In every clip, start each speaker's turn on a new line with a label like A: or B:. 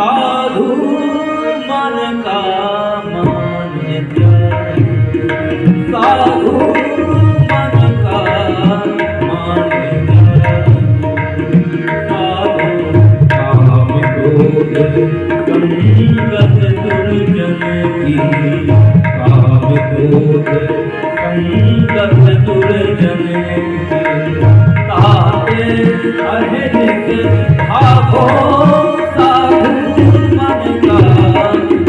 A: साधु मन का मान जाए, साधु मन का मान जाए, साधु काम क्रोध संगत दुर्जन की, काम क्रोध संगत दुर्जन की, ताते अहित भागो साधु मन का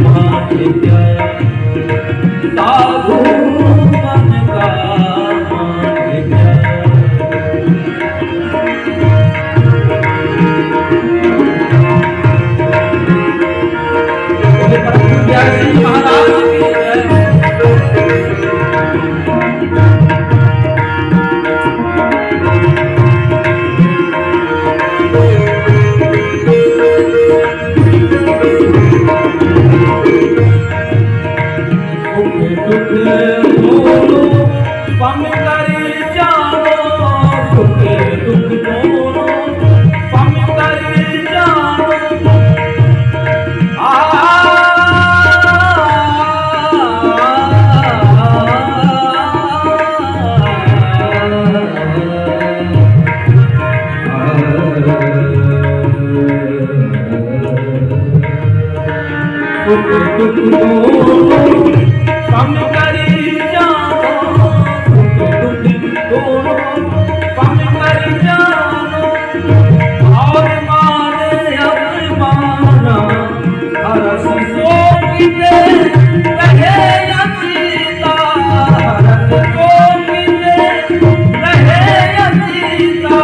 A: मान जाए, साधु मन का मान जाए। महाराज की जय। पम करी जानो सुख दुख दोनों, पम करी जानो सुख दुख दोनों, पम करी जानो सुख दुख दोनों, पम करी जानो और माने अभिमाना हरस शोकिते रहे असीता, हरस शोकिते रहे असीता,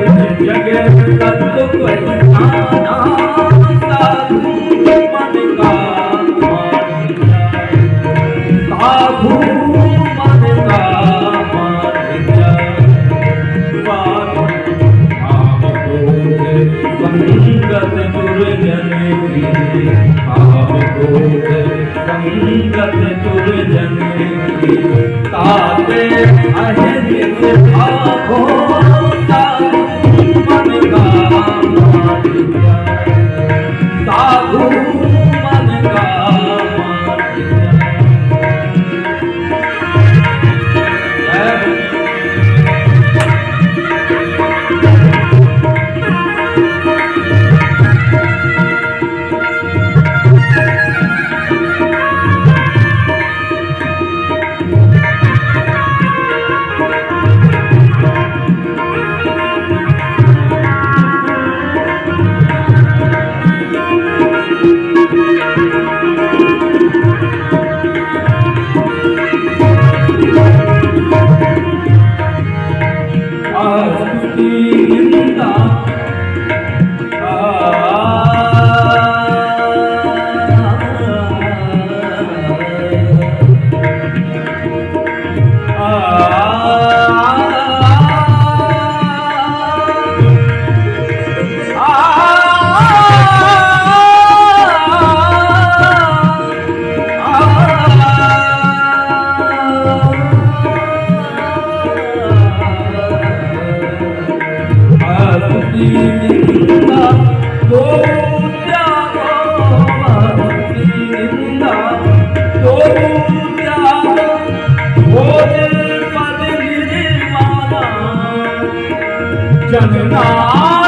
A: इस जगत तत्व पहचाना साधु मन का मान जाए, साधु मन का मान जाए, साधु काम क्रोध संगत दुर्जन की, काम क्रोध संगत दुर्जन की, ताते अहित भागो साधु मन का मान जाए, साधु मन का मान जाए। जगन्नाथ